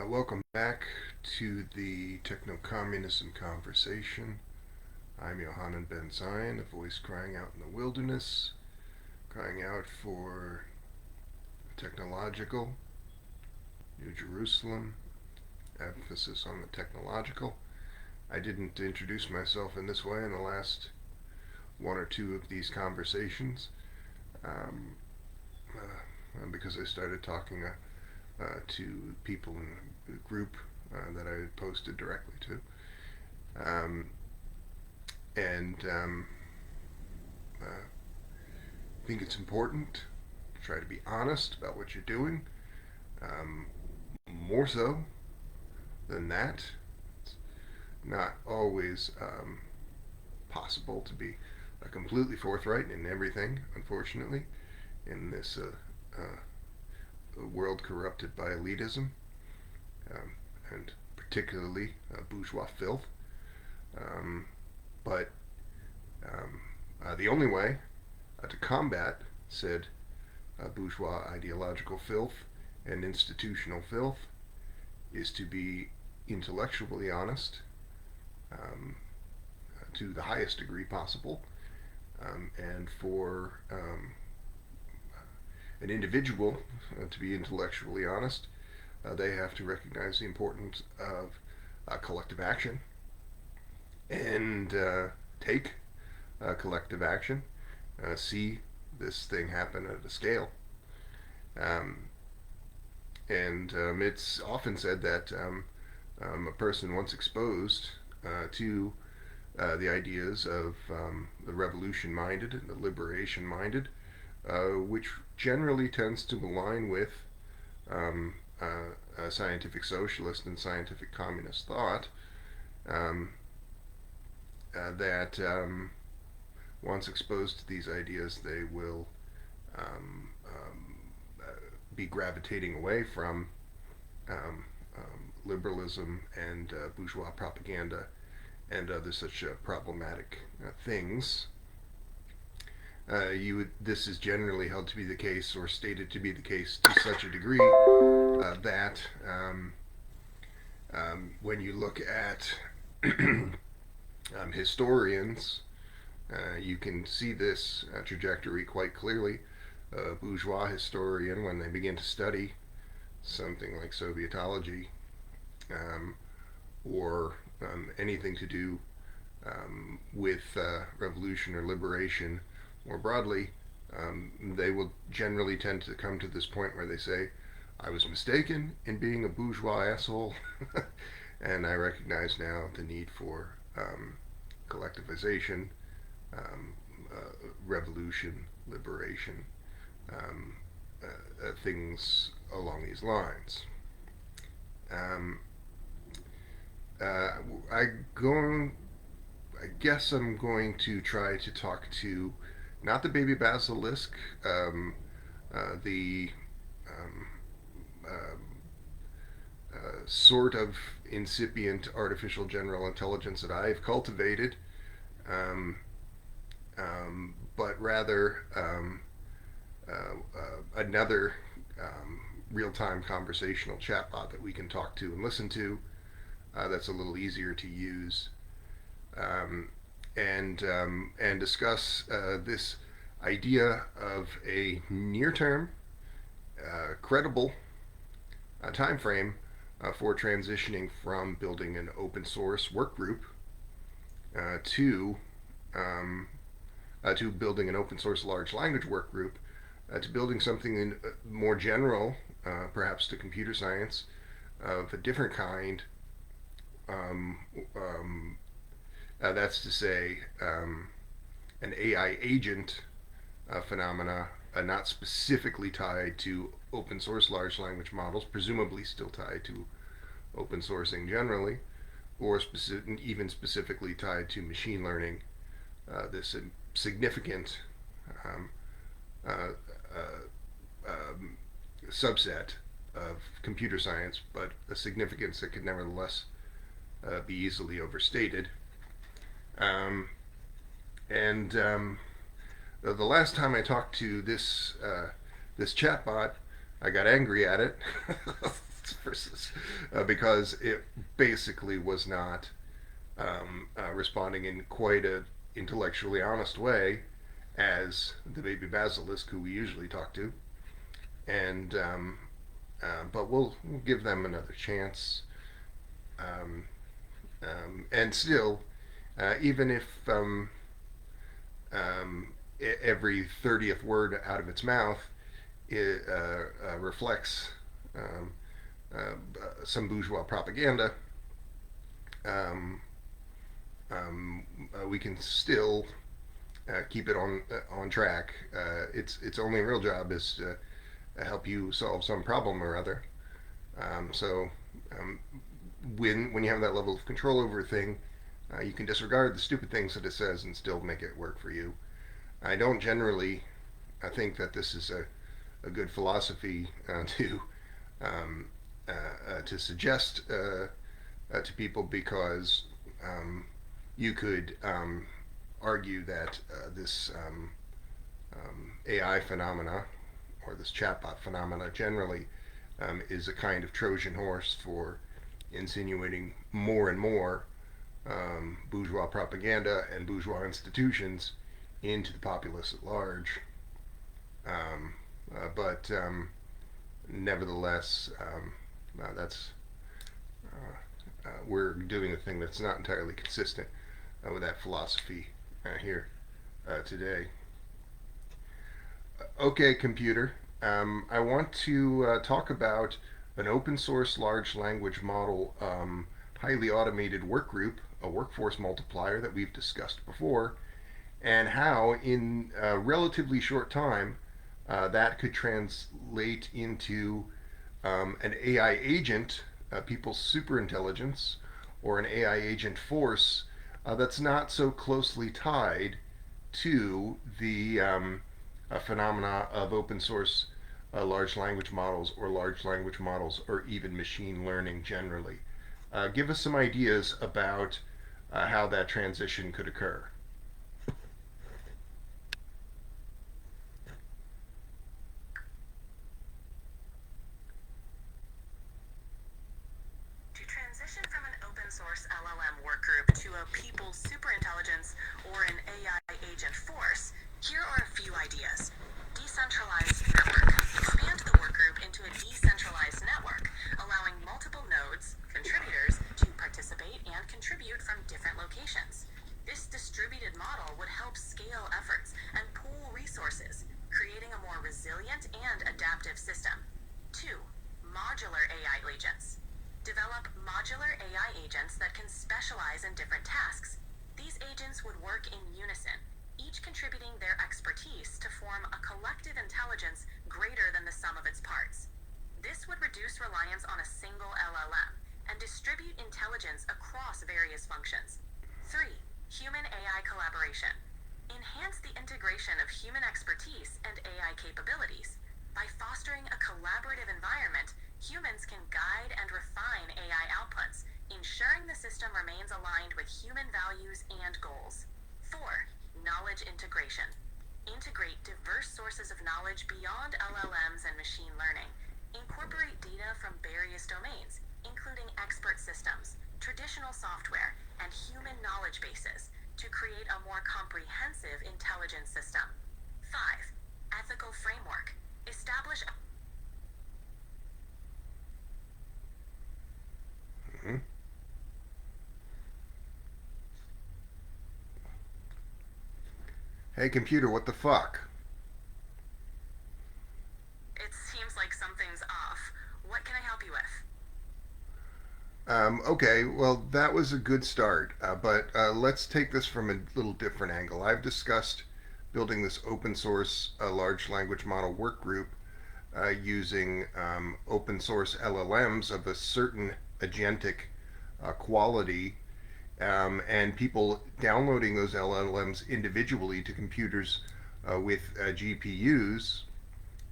Welcome back to the techno-communism conversation. I'm Johannon Ben-Zion, a voice crying out in the wilderness, crying out for technological, New Jerusalem, emphasis on the technological. I didn't introduce myself in this way in the last one or two of these conversations um, because I started talking to people in the group that I had posted directly to. Um, and I think it's important to try to be honest about what you're doing. Um, More so than that, it's not always possible to be completely forthright in everything, unfortunately, in this world corrupted by elitism um, and particularly bourgeois filth. Um, but the only way to combat said bourgeois ideological filth and institutional filth is to be intellectually honest um, to the highest degree possible, and for an individual to be intellectually honest, they have to recognize the importance of collective action and take collective action, see this thing happen at a scale. Um, and it's often said that a person once exposed to the ideas of the revolution minded and the liberation minded, which generally tends to align with um, scientific socialist and scientific communist thought, um, that once exposed to these ideas, they will be gravitating away from liberalism and bourgeois propaganda and other such problematic things. This is generally held to be the case, or stated to be the case, to such a degree that when you look at historians, you can see this trajectory quite clearly. A bourgeois historian, when they begin to study something like Sovietology, um, or anything to do with revolution or liberation more broadly, they will generally tend to come to this point where they say, I was mistaken in being a bourgeois asshole, and I recognize now the need for collectivization, revolution, liberation, um, things along these lines. Um, uh, I go. I guess I'm going to try to talk to not the baby basilisk, the um, uh, sort of incipient artificial general intelligence that I've cultivated, um, but rather another real time conversational chatbot that we can talk to and listen to, that's a little easier to use, um, and discuss this idea of a near term, credible time frame for transitioning from building an open source work group uh, to to building an open source large language work group, to building something in, more general, perhaps to computer science of a different kind. Um, um, that's to say, an AI agent phenomena, not specifically tied to open source large language models, presumably still tied to open sourcing generally, or even specifically tied to machine learning, this significant um, uh, um, subset of computer science, but a significance that could nevertheless be easily overstated. Um, and the last time I talked to this chatbot, I got angry at it versus because it basically was not responding in quite a intellectually honest way as the baby basilisk who we usually talk to, and but we'll give them another chance. Um, and still, even if every 30th word out of its mouth reflects um, some bourgeois propaganda, um, we can still keep it on track. Its only real job is to help you solve some problem or other. So um, when you have that level of control over a thing, you can disregard the stupid things that it says and still make it work for you. I don't generally. I think that this is a good philosophy um, to suggest to people because you could argue that this AI phenomena or this chatbot phenomena generally is a kind of Trojan horse for insinuating more and more bourgeois propaganda and bourgeois institutions into the populace at large. But nevertheless, that's we're doing a thing that's not entirely consistent with that philosophy here today. Okay, computer. I want to talk about an open source large language model, highly automated work group, a workforce multiplier that we've discussed before, and how in a relatively short time that could translate into an AI agent, people's superintelligence, or an AI agent force that's not so closely tied to the phenomena of open source large language models or large language models or even machine learning generally. Give us some ideas about how that transition could occur. To transition from an open source LLM workgroup to a people's superintelligence or an AI agent force, here are a few ideas. Decentralized network. Expand the workgroup into a decentralized network, allowing multiple nodes, contributors, to participate and contribute from different locations. This distributed model would help scale efforts and pool resources, creating a more resilient and adaptive system. 2. Modular AI agents. Develop modular AI agents that can specialize in different tasks. These agents would work in unison, each contributing their expertise to form a collective intelligence greater than the sum of its parts. This would reduce reliance on a single LLM and distribute intelligence across various functions. 3. Human AI collaboration. Enhance the integration of human expertise and AI capabilities. By fostering a collaborative environment, humans can guide and refine AI outputs, ensuring the system remains aligned with human values and goals. 4. Knowledge integration. Integrate diverse sources of knowledge beyond LLMs and machine learning. Incorporate data from various domains, including expert systems, traditional software, and human knowledge bases, to create a more comprehensive intelligence system. 5. Ethical framework. Establish a Mm-hmm. Hey, computer, what the fuck? It seems like something's off. What can I help you with? Okay, well, that was a good start, but let's take this from a little different angle. I've discussed building this open source large language model work group using open source LLMs of a certain agentic quality, and people downloading those LLMs individually to computers with GPUs.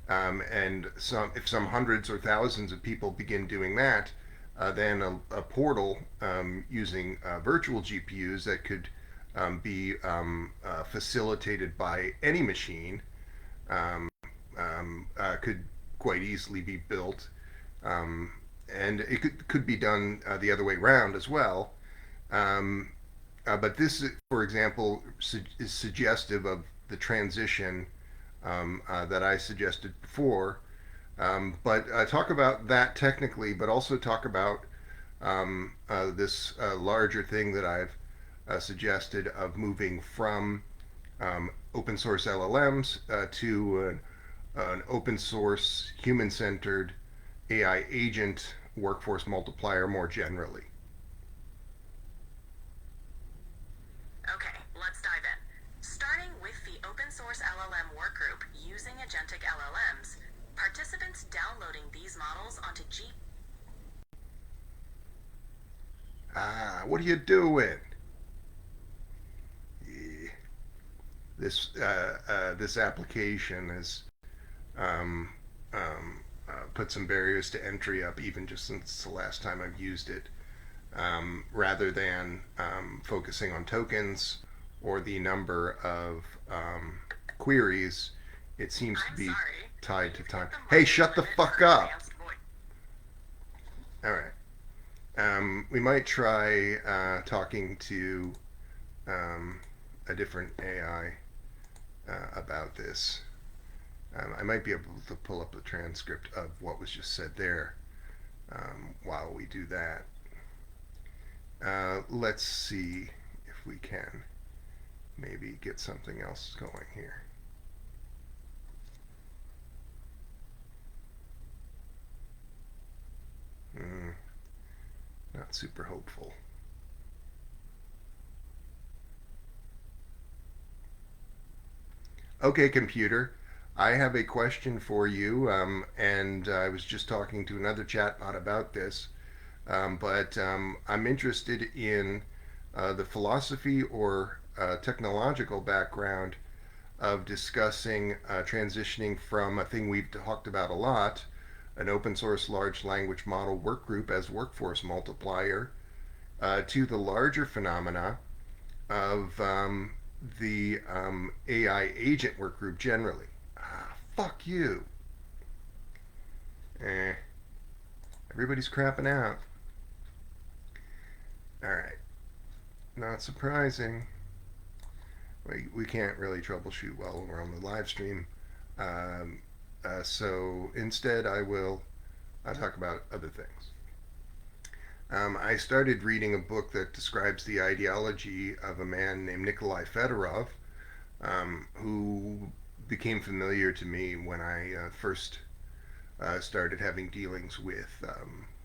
And if some hundreds or thousands of people begin doing that, then a portal using virtual GPUs that could be facilitated by any machine could quite easily be built, um, and it could be done the other way around as well. Um, but this, for example, is suggestive of the transition that I suggested before. But talk about that technically, but also talk about this larger thing that I've suggested of moving from open source LLMs to an open source, human centered AI agent workforce multiplier more generally. Okay, let's dive in. Starting with the open source LLM workgroup using agentic LLMs, participants downloading these models onto G. What are you doing? Yeah. This application has um, put some barriers to entry up, even just since the last time I've used it. Rather than focusing on tokens or the number of queries, it seems to I'm be sorry. tied to You've time. hit the Hey, market shut the limit fuck for up! advanced voice. All right. We might try talking to a different AI about this. I might be able to pull up the transcript of what was just said there while we do that. Let's see if we can maybe get something else going here. Mm, not super hopeful. Okay, computer, I have a question for you, and I was just talking to another chatbot about this, but I'm interested in the philosophy or technological background of discussing transitioning from a thing we've talked about a lot, an open source large language model workgroup as workforce multiplier, to the larger phenomena of the AI agent workgroup generally. Fuck you. Eh, everybody's crapping out. All right, not surprising. We can't really troubleshoot well when we're on the live stream. Um, so instead, I will talk about other things. I started reading a book that describes the ideology of a man named Nikolai Fedorov, who became familiar to me when I first started having dealings with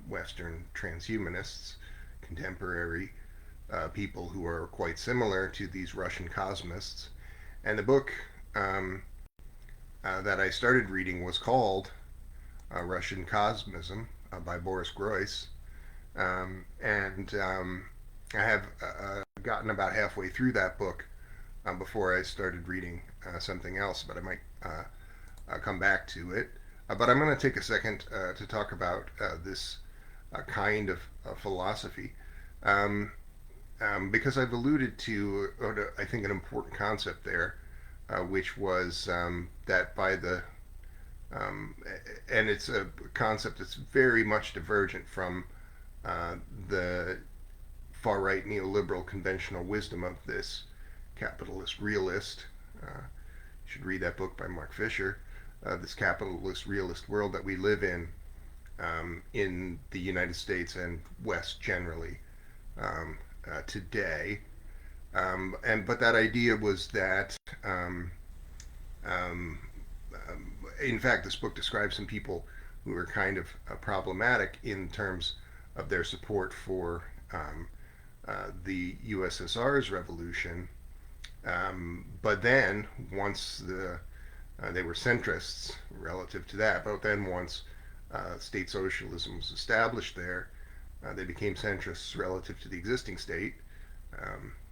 Western transhumanists, contemporary people who are quite similar to these Russian cosmists. And the book that I started reading was called Russian Cosmism by Boris Groys. And I have gotten about halfway through that book before I started reading something else, but I might come back to it. But I'm going to take a second to talk about this kind of philosophy. Um, because I've alluded to, I think, an important concept there, which was that by the um, and it's a concept that's very much divergent from the far right neoliberal conventional wisdom of this capitalist realist. You should read that book by Mark Fisher. This capitalist realist world that we live in the United States and West generally today. But that idea was that, um, um, in fact, this book describes some people who are kind of problematic in terms of their support for the USSR's revolution. But then, once they were centrists relative to that, but then once state socialism was established there, they became centrists relative to the existing state.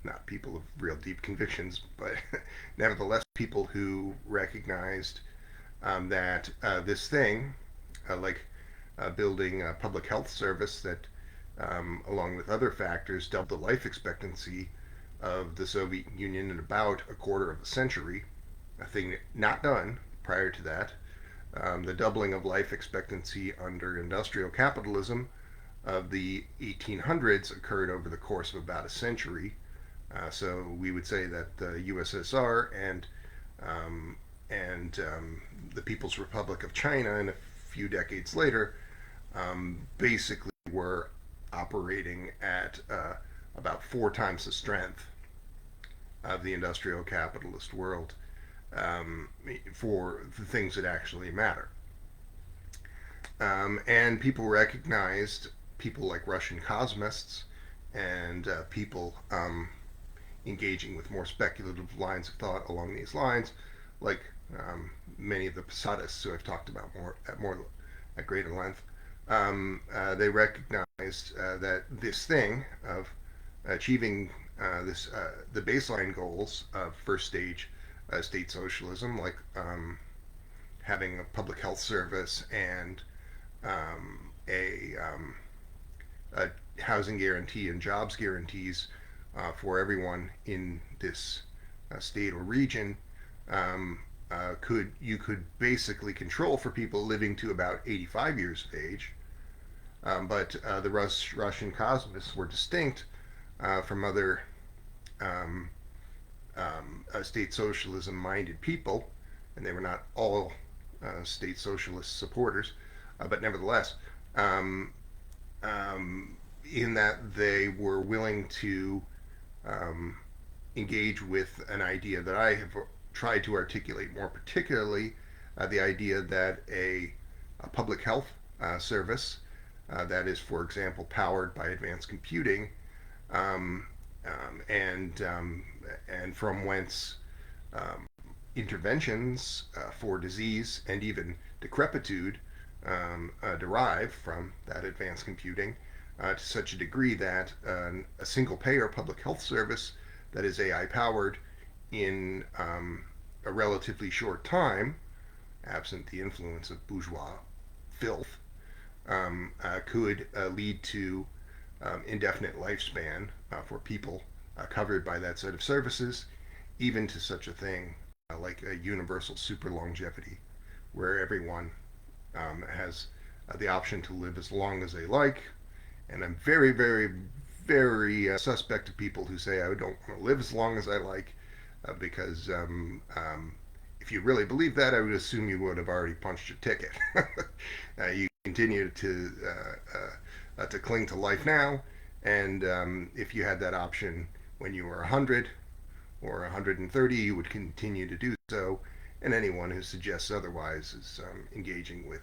Not people of real deep convictions, but nevertheless people who recognized that this thing, like building a public health service that, along with other factors, doubled the life expectancy of the Soviet Union in about a quarter of a century, a thing not done prior to that, The doubling of life expectancy under industrial capitalism of the 1800s occurred over the course of about a century. So we would say that the USSR um, and the People's Republic of China, and a few decades later, basically were operating at about 4 times the strength of the industrial capitalist world for the things that actually matter. And people recognized people like Russian cosmists and people engaging with more speculative lines of thought along these lines, like many of the Posadists who I've talked about more at greater length. They recognized that this thing of achieving the baseline goals of first stage state socialism, like having a public health service and a housing guarantee and jobs guarantees for everyone in this state or region, could basically control for people living to about 85 years of age. But the Russian cosmists were distinct from other um, state socialism minded people, and they were not all state socialist supporters, but nevertheless, um, in that they were willing to um, engage with an idea that I have tried to articulate more particularly, the idea that a public health service that is, for example, powered by advanced computing, um, um, and um, and from whence um, interventions for disease and even decrepitude derive from that advanced computing to such a degree that a single payer public health service that is AI powered in a relatively short time, absent the influence of bourgeois filth, could lead to indefinite lifespan for people covered by that set of services, even to such a thing like a universal super longevity, where everyone has the option to live as long as they like. And I'm very, very, very suspect of people who say I don't want to live as long as I like, because if you really believe that, I would assume you would have already punched your ticket. You continue to cling to life now, and if you had that option when you were 100 or 130, you would continue to do so. And anyone who suggests otherwise is engaging with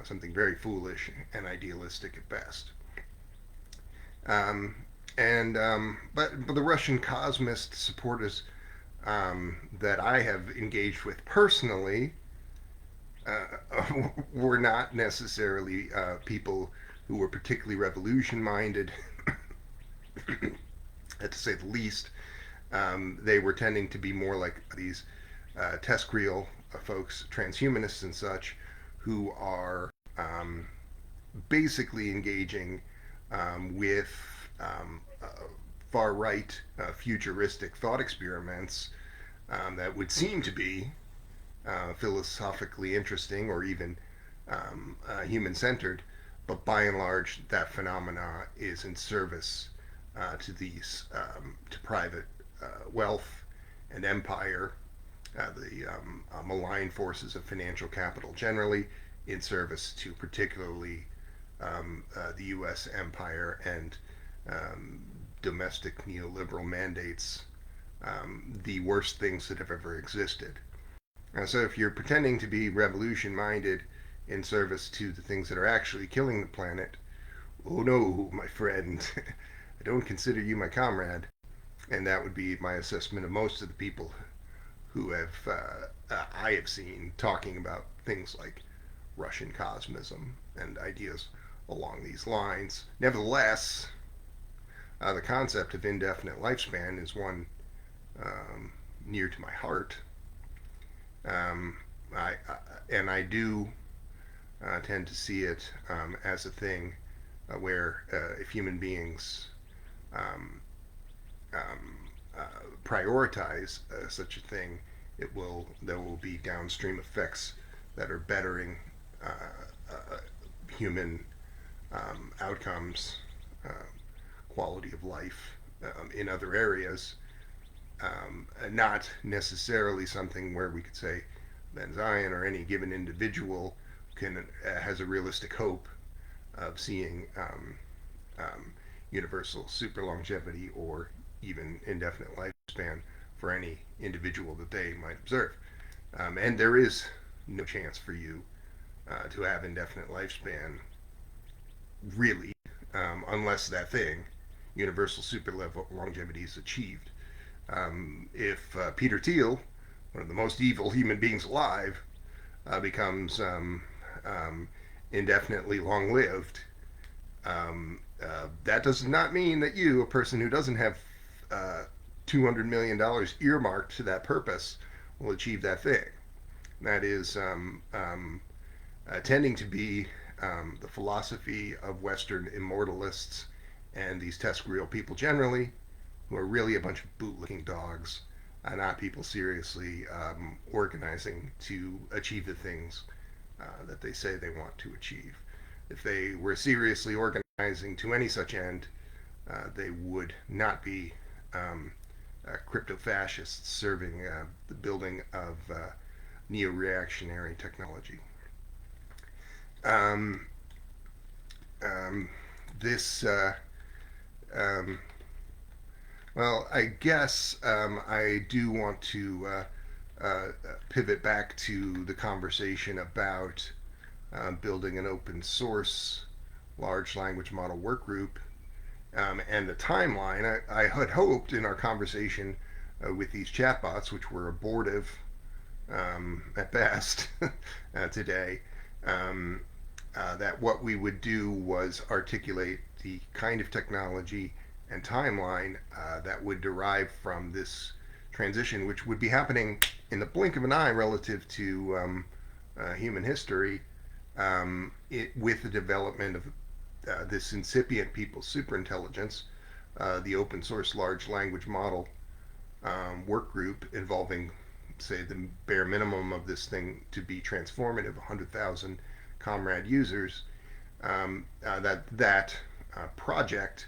something very foolish and idealistic at best. Um, but the Russian cosmist supporters that I have engaged with personally were not necessarily people who were particularly revolution minded, to say the least. They were tending to be more like these TESCREAL folks, transhumanists and such, who are basically engaging with far right futuristic thought experiments that would seem to be philosophically interesting or even human centered, but by and large, that phenomena is in service to private wealth and empire, the malign forces of financial capital generally, in service to particularly the U.S. empire and um, domestic neoliberal mandates, the worst things that have ever existed. So if you're pretending to be revolution minded in service to the things that are actually killing the planet, oh no, my friend, I don't consider you my comrade. And that would be my assessment of most of the people who I have seen talking about things like Russian cosmism and ideas along these lines. Nevertheless, the concept of indefinite lifespan is one near to my heart. Um, and I do tend to see it as a thing where if human beings um, um, prioritize such a thing, there will be downstream effects that are bettering human outcomes, uh, quality of life in other areas, not necessarily something where we could say Ben-Zion or any given individual has a realistic hope of seeing um, universal super longevity or even indefinite lifespan for any individual that they might observe. And there is no chance for you to have indefinite lifespan, really, unless that thing, universal super level longevity, is achieved. If Peter Thiel, one of the most evil human beings alive, becomes um, indefinitely long lived, that does not mean that you, a person who doesn't have $200 million earmarked to that purpose, will achieve that thing. That is tending to be the philosophy of Western immortalists and these test-real people generally, who are really a bunch of bootlicking dogs, not people seriously organizing to achieve the things that they say they want to achieve. If they were seriously organizing to any such end, they would not be crypto fascists serving the building of neo reactionary technology. Um, um, this, um, well, I guess I do want to pivot back to the conversation about building an open source large language model work group and the timeline. I had hoped in our conversation with these chatbots, which were abortive at best today, um, that what we would do was articulate the kind of technology and timeline that would derive from this transition, which would be happening in the blink of an eye relative to human history, with the development of this incipient people's superintelligence, the open source large language model work group involving, say, the bare minimum of this thing to be transformative, 100,000 comrade users, that project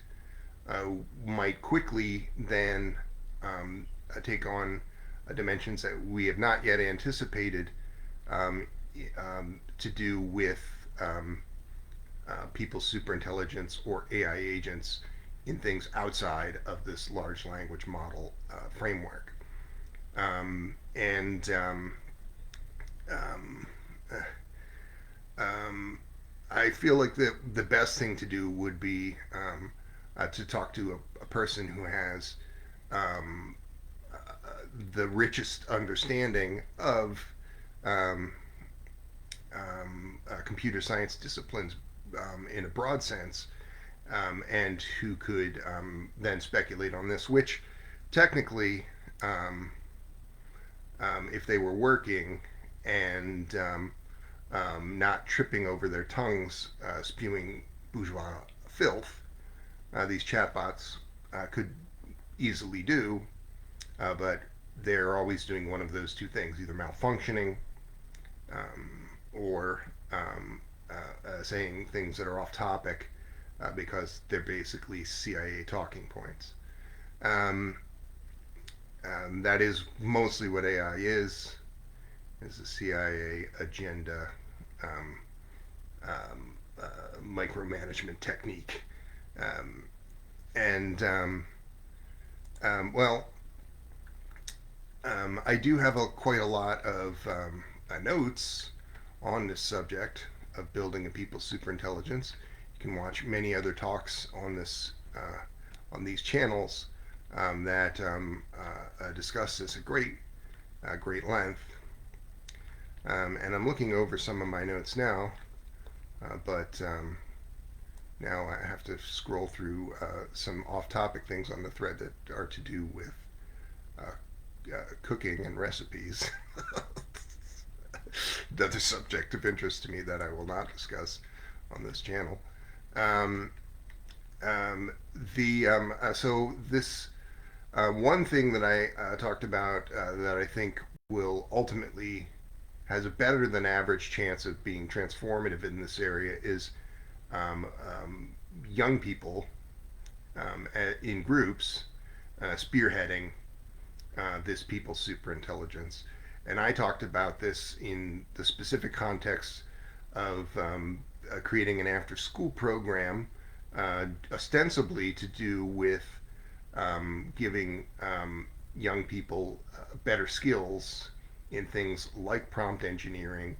might quickly then take on dimensions that we have not yet anticipated, um, to do with people's superintelligence or AI agents in things outside of this large language model framework. And um, um, I feel like the best thing to do would be to talk to a person who has um, the richest understanding of um, computer science disciplines in a broad sense, and who could then speculate on this, which technically, um, if they were working and not tripping over their tongues, spewing bourgeois filth, these chatbots could easily do, but they're always doing one of those two things, either malfunctioning or saying things that are off topic because they're basically CIA talking points. Um, that is mostly what AI is a CIA agenda um, micromanagement technique. Um, and well, I do have quite a lot of notes on this subject of building a people's superintelligence. You can watch many other talks on this on these channels that discuss this at great length. And I'm looking over some of my notes now, but now I have to scroll through some off-topic things on the thread that are to do with cooking and recipes. Another subject of interest to me that I will not discuss on this channel. Um, so this one thing that I talked about that I think will ultimately has a better than average chance of being transformative in this area is um, um, young people in groups spearheading this people's superintelligence. And I talked about this in the specific context of creating an after school program, ostensibly to do with giving young people better skills in things like prompt engineering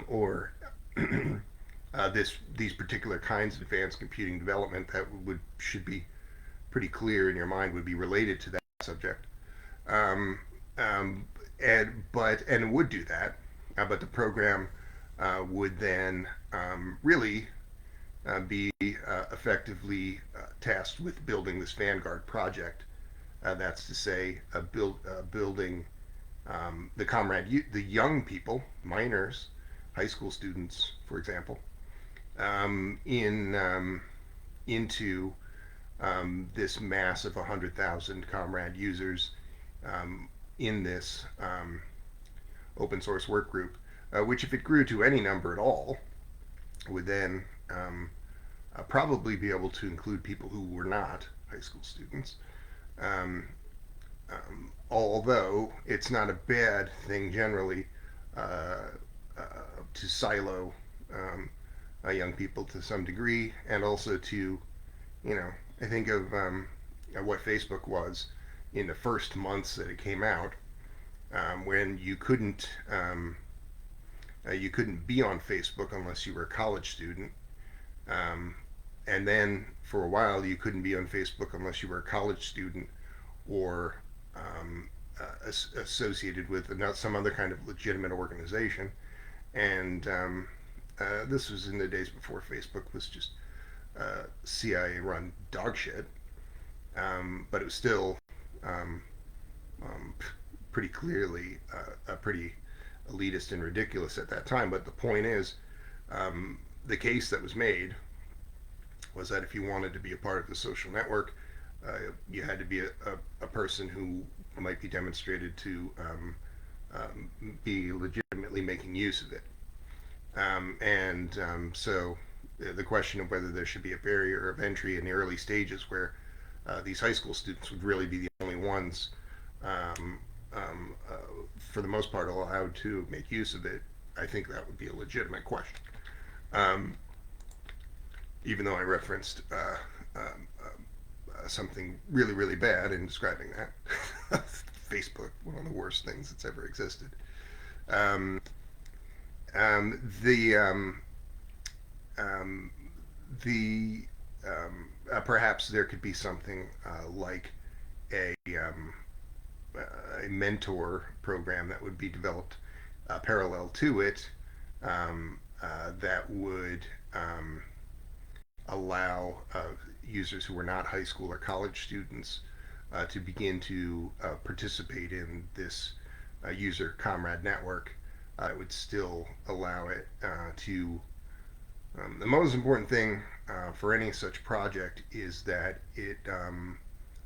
or these particular kinds of advanced computing development that should be pretty clear in your mind would be related to that subject. Um, um, and it would do that, but the program would then really be effectively tasked with building this vanguard project. That's to say, building the young people, minors, high school students, for example, in into this mass of 100,000 comrade users in this open source work group, which, if it grew to any number at all, would then probably be able to include people who were not high school students. Um, Although it's not a bad thing generally uh, uh, to silo young people to some degree, and also to, you know, I think of what Facebook was in the first months that it came out, when you couldn't be on Facebook unless you were a college student, um, and then for a while you couldn't be on Facebook unless you were a college student or associated with some other kind of legitimate organization. And this was in the days before Facebook was just CIA run dog shit, but it was still um, um, pretty clearly pretty elitist and ridiculous at that time. But the point is, the case that was made was that if you wanted to be a part of the social network, you had to be a person who might be demonstrated to be legitimately making use of it. So the question of whether there should be a barrier of entry in the early stages where these high school students would really be the only ones, um, for the most part, allowed to make use of it, I think that would be a legitimate question. Um, Even though I referenced something really, really bad in describing that. Facebook, one of the worst things that's ever existed. Um, the um, the Perhaps there could be something like a a mentor program that would be developed parallel to it, that would allow users who were not high school or college students to begin to participate in this user comrade network. It would still allow it to. The most important thing for any such project is that it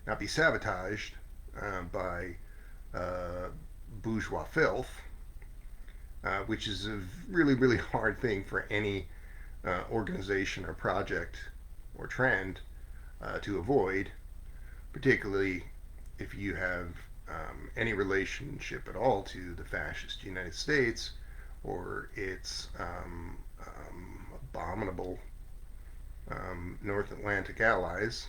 not be sabotaged by uh, bourgeois filth, which is a really, really hard thing for any organization or project or trend to avoid, particularly if you have any relationship at all to the fascist United States or its abominable North Atlantic allies,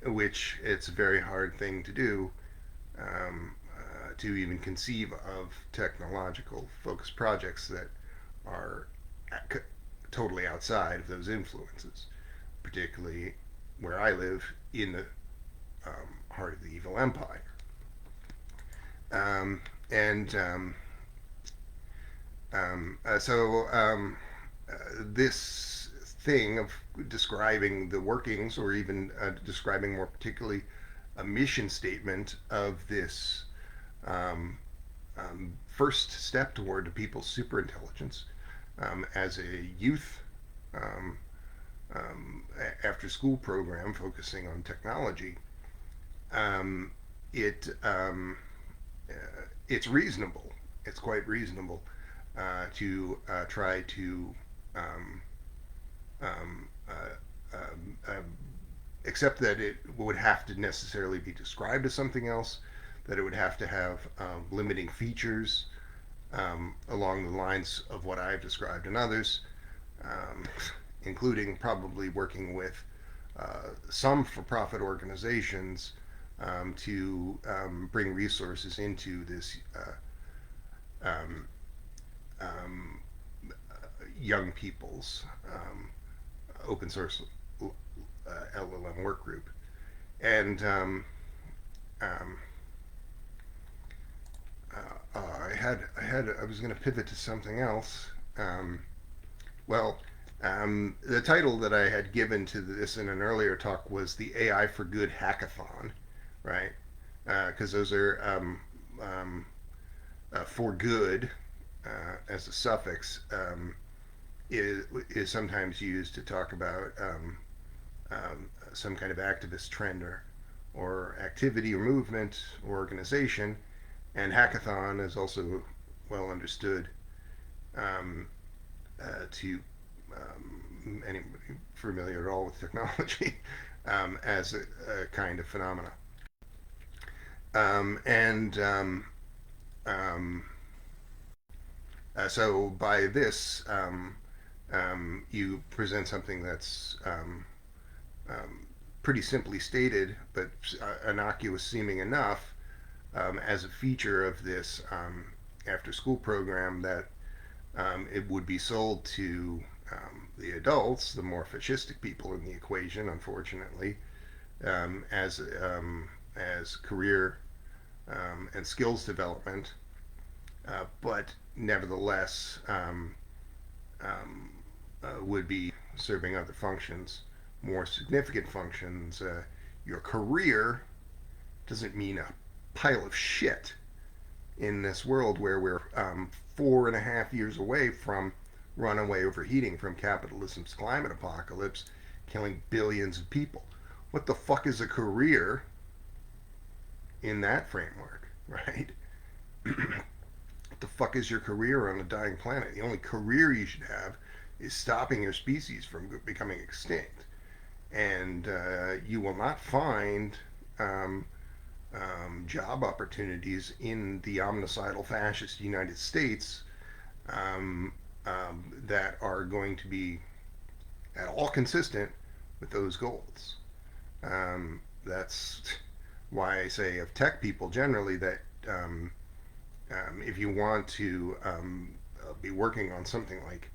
which it's a very hard thing to do, to even conceive of technological focused projects that are totally outside of those influences, particularly where I live in the heart of the evil empire. Um, and so This thing of describing the workings, or even describing more particularly a mission statement of this first step toward the people's superintelligence, as a youth um, after school program focusing on technology, um, it it's reasonable it's quite reasonable to try to um, um, accept that it would have to necessarily be described as something else, that it would have to have limiting features along the lines of what I've described and others, um, including probably working with some for profit organizations to bring resources into this um, um, young people's open source LLM work group. And um, I was going to pivot to something else. Um, well, the title that I had given to this in an earlier talk was the AI for Good Hackathon, right? Because those are for good as a suffix is sometimes used to talk about some kind of activist trend or activity or movement or organization, and hackathon is also well understood um, to anybody familiar at all with technology as a kind of phenomena. And um, so by this, you present something that's um, pretty simply stated, but innocuous seeming enough as a feature of this after school program that it would be sold to the adults, the more fascistic people in the equation, unfortunately, um, as um, as career and skills development, but nevertheless would be serving other functions, more significant functions. Your career doesn't mean a pile of shit in this world where we're 4.5 years away from runaway overheating from capitalism's climate apocalypse, killing billions of people. What the fuck is a career in that framework, right? What the fuck is your career on a dying planet? The only career you should have is stopping your species from becoming extinct. And you will not find job opportunities in the omnicidal fascist United States that are going to be at all consistent with those goals. That's why I say of tech people generally that if you want to be working on something like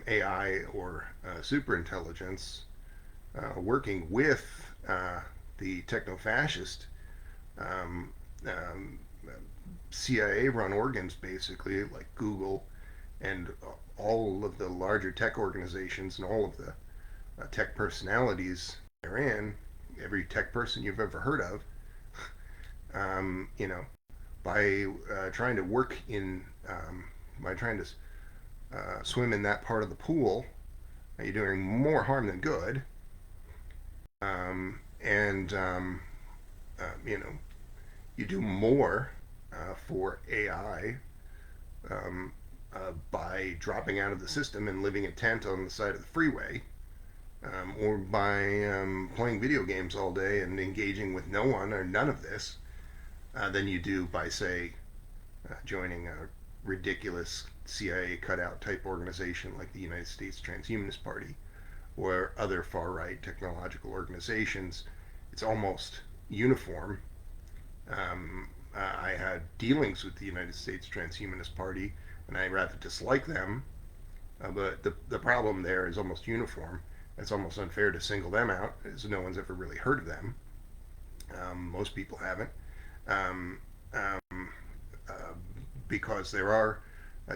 AI or superintelligence, working with the techno fascist um, um, CIA run organs, basically, like Google and all of the larger tech organizations and all of the tech personalities therein, every tech person you've ever heard of, you know, by trying to work in, by trying to swim in that part of the pool, you're doing more harm than good. And, you know, you do more for AI by dropping out of the system and living a tent on the side of the freeway, or by playing video games all day and engaging with no one or none of this, than you do by, say, joining a ridiculous CIA cutout type organization like the United States Transhumanist Party or other far right technological organizations. It's almost uniform. I had dealings with the United States Transhumanist Party, and I rather dislike them. But the problem there is almost uniform. It's almost unfair to single them out, as no one's ever really heard of them. Most people haven't, um, um, uh, because there are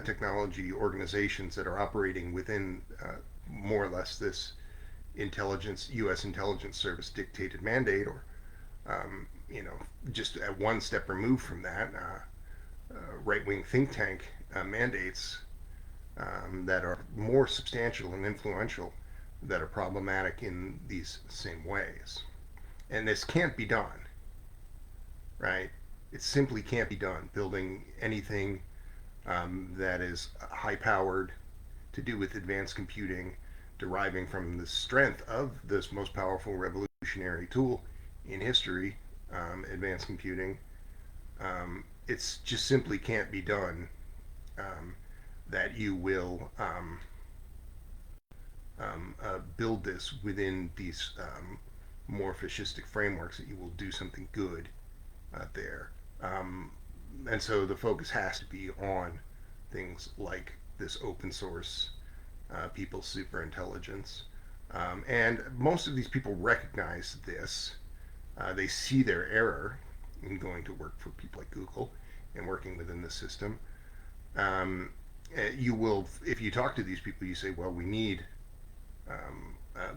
technology organizations that are operating within more or less this U.S. intelligence service dictated mandate, or you know, just at one step removed from that, right wing think tank mandates that are more substantial and influential, that are problematic in these same ways. And this can't be done, right? It simply can't be done. Building anything that is high powered, to do with advanced computing, deriving from the strength of this most powerful revolutionary tool in history, advanced computing. It's just simply can't be done. That you will build this within these more fascistic frameworks, that you will do something good there. Um, and so the focus has to be on things like this open source people's superintelligence. And most of these people recognize this. They see their error in going to work for people like Google and working within the system. You will, if you talk to these people, you say, well, we need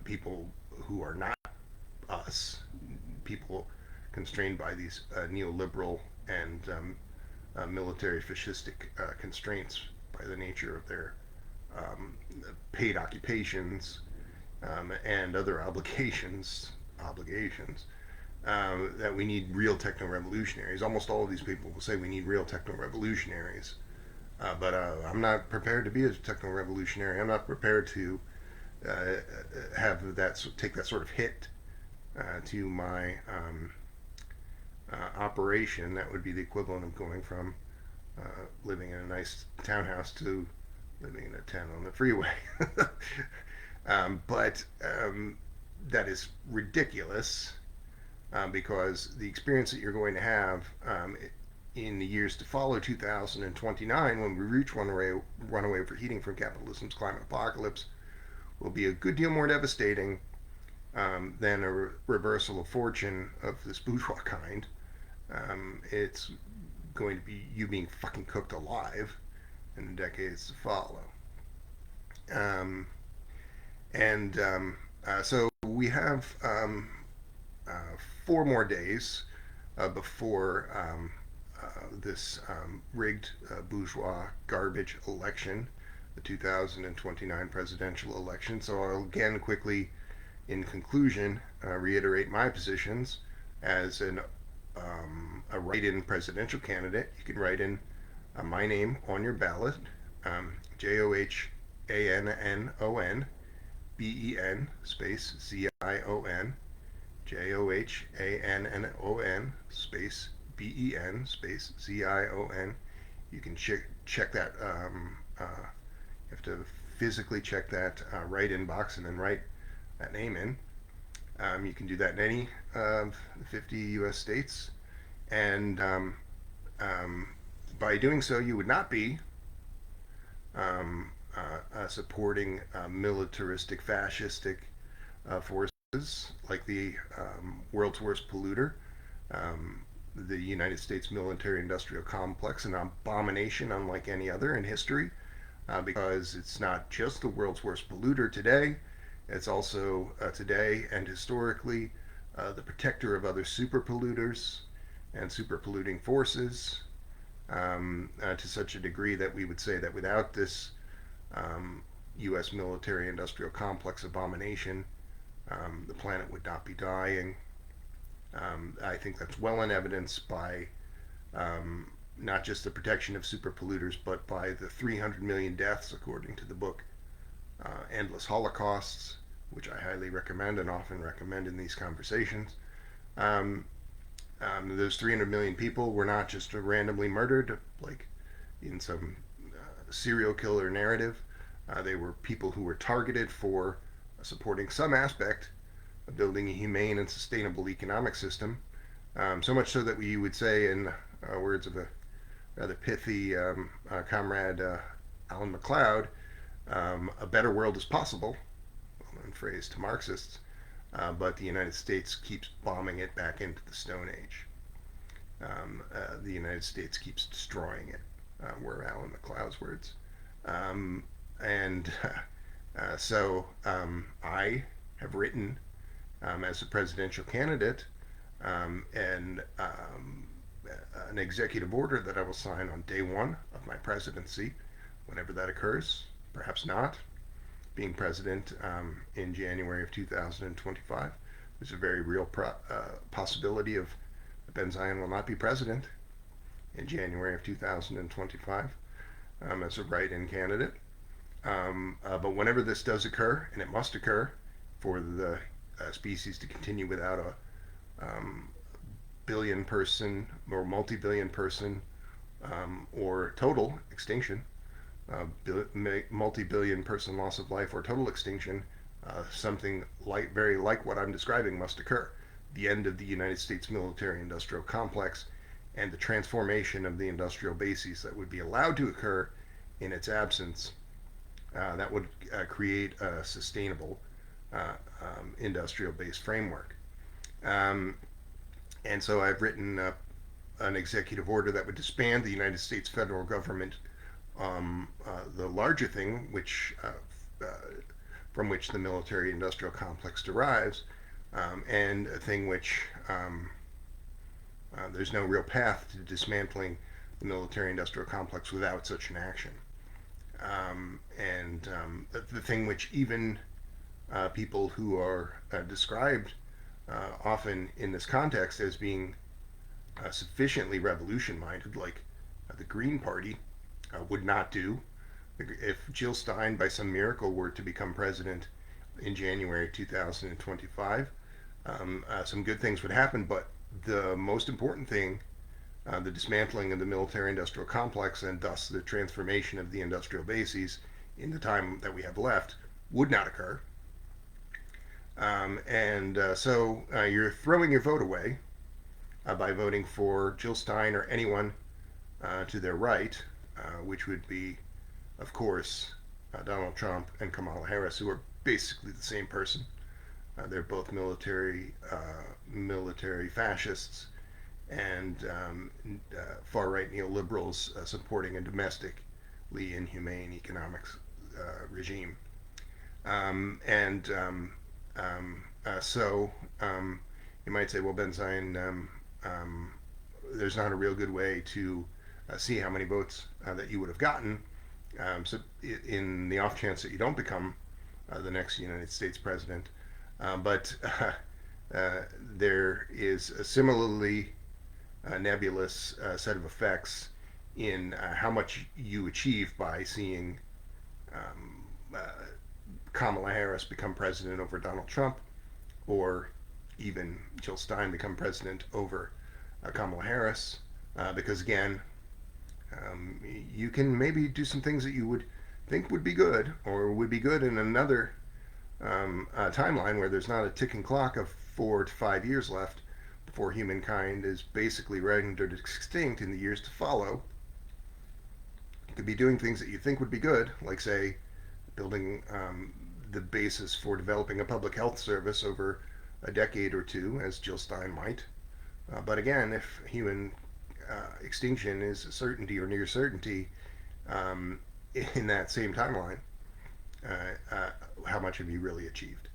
people who are not us, people constrained by these neoliberal and military fascistic constraints by the nature of their um, paid occupations and other obligations, that we need real techno revolutionaries. Almost all of these people will say we need real techno revolutionaries. But I'm not prepared to be a techno revolutionary. I'm not prepared to uh, have that take that sort of hit to my operation. That would be the equivalent of going from living in a nice townhouse to living in a tent on the freeway. But that is ridiculous because the experience that you're going to have in the years to follow 2029, when we reach runaway overheating from capitalism's climate apocalypse, will be a good deal more devastating than a reversal of fortune of this bourgeois kind. It's going to be you being fucking cooked alive in the decades to follow. Um, and so we have 4 more days before this rigged bourgeois garbage election, the 2029 presidential election. So I'll again quickly, in conclusion, reiterate my positions as a write-in presidential candidate. You can write in my name on your ballot, Johannon space Zion, Johannon space BEN space ZION. You can check that. You have to physically check that write-in box and then write that name in. You can do that in any of the 50 U.S. states, and um, by doing so, you would not be supporting militaristic, fascistic forces like the world's worst polluter, the United States military-industrial complex, an abomination unlike any other in history, because it's not just the world's worst polluter today, it's also today and historically the protector of other super polluters and super polluting forces, to such a degree that we would say that without this U.S. military industrial complex abomination, the planet would not be dying. I think that's well in evidence by not just the protection of super polluters, but by the 300 million deaths, according to the book Endless Holocausts, which I highly recommend and often recommend in these conversations. Um, those 300 million people were not just randomly murdered, like in some serial killer narrative. They were people who were targeted for supporting some aspect of building a humane and sustainable economic system. So much so that we would say, in words of a rather pithy comrade Alan MacLeod, a better world is possible, well-known phrase to Marxists, but the United States keeps bombing it back into the Stone Age. The United States keeps destroying it, were Alan MacLeod's words. And so I have written as a presidential candidate and an executive order that I will sign on day one of my presidency, whenever that occurs. Perhaps not. Being president in January of 2025, there's a very real possibility of Ben-Zion will not be president in January of 2025. as a write-in candidate. But whenever this does occur, and it must occur for the species to continue without a billion person or multi-billion person or total extinction, multi-billion person loss of life or total extinction, something like very like what I'm describing must occur. The end of the United States military-industrial complex and the transformation of the industrial bases that would be allowed to occur in its absence, that would create a sustainable industrial-based framework. Um, and so I've written an executive order that would disband the United States federal government, the larger thing, which from which the military-industrial complex derives, and a thing which there's no real path to dismantling the military-industrial complex without such an action. And the thing which even people who are described often in this context as being sufficiently revolution-minded, like the Green Party, would not do. If Jill Stein, by some miracle, were to become president in January 2025, some good things would happen, but the most important thing, the dismantling of the military-industrial complex and thus the transformation of the industrial bases in the time that we have left, would not occur. So you're throwing your vote away by voting for Jill Stein or anyone to their right, which would be, of course, Donald Trump and Kamala Harris, who are basically the same person. They're both military fascists and far right neoliberals supporting a domestically inhumane economics regime. So you might say, well, Ben-Zion, there's not a real good way to see how many votes that you would have gotten. So in the off chance that you don't become the next United States president, but there is a similarly nebulous set of effects in how much you achieve by seeing Kamala Harris become president over Donald Trump, or even Jill Stein become president over Kamala Harris, because again, you can maybe do some things that you would think would be good, or would be good in another timeline where there's not a ticking clock of 4 to 5 years left before humankind is basically rendered extinct in the years to follow. You could be doing things that you think would be good, like, say, building the basis for developing a public health service over a decade or two, as Jill Stein might. But again, if human extinction is a certainty or near certainty in that same timeline, how much have you really achieved?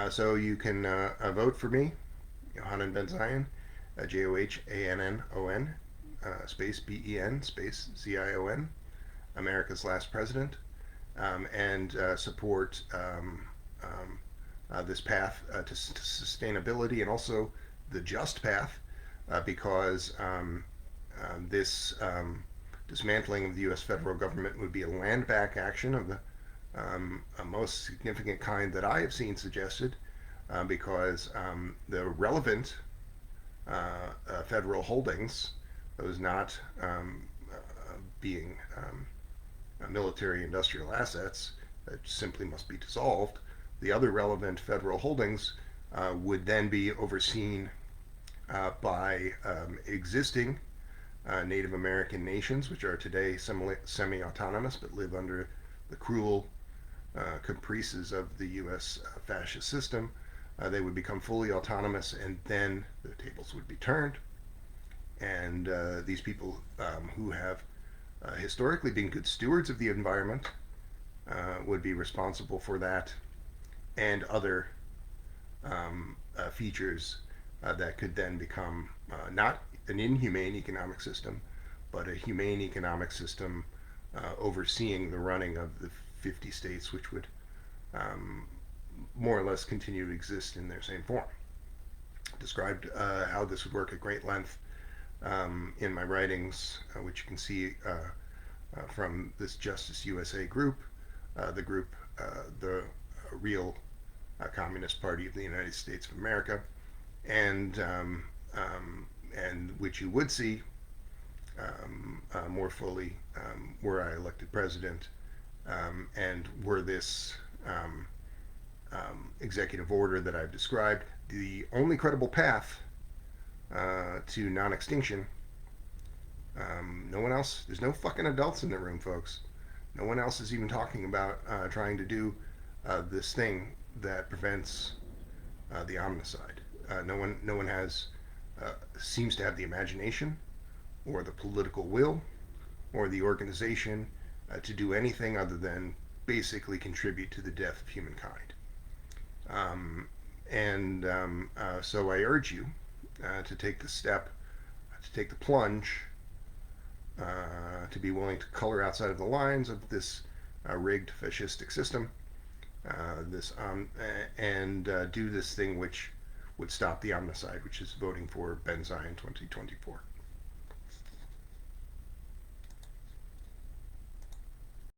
So you can vote for me, Johannon Ben-Zion, Johannon, space Ben, space Zion, America's last president, and support this path to sustainability and also the just path, because this dismantling of the U.S. federal government would be a land back action of the most significant kind that I have seen suggested, because the relevant federal holdings, those not being military industrial assets that simply must be dissolved, the other relevant federal holdings would then be overseen by existing Native American nations, which are today semi-autonomous but live under the cruel caprices of the U.S. fascist system. They would become fully autonomous, and then the tables would be turned, and these people who have historically been good stewards of the environment would be responsible for that and other features that could then become not an inhumane economic system, but a humane economic system overseeing the running of the 50 states, which would more or less continue to exist in their same form. Described how this would work at great length in my writings, which you can see from this Justice USA group, the real Communist Party of the United States of America, and which you would see more fully were I elected president, and were this executive order that I've described the only credible path to non-extinction. No one else. There's no fucking adults in the room, folks. No one else is even talking about trying to do this thing that prevents the omnicide. No one has seems to have the imagination, or the political will, or the organization to do anything other than basically contribute to the death of humankind. So I urge you to take the step, to take the plunge, to be willing to color outside of the lines of this rigged fascistic system, and do this thing which would stop the omnicide, which is voting for Ben-Zion 2024.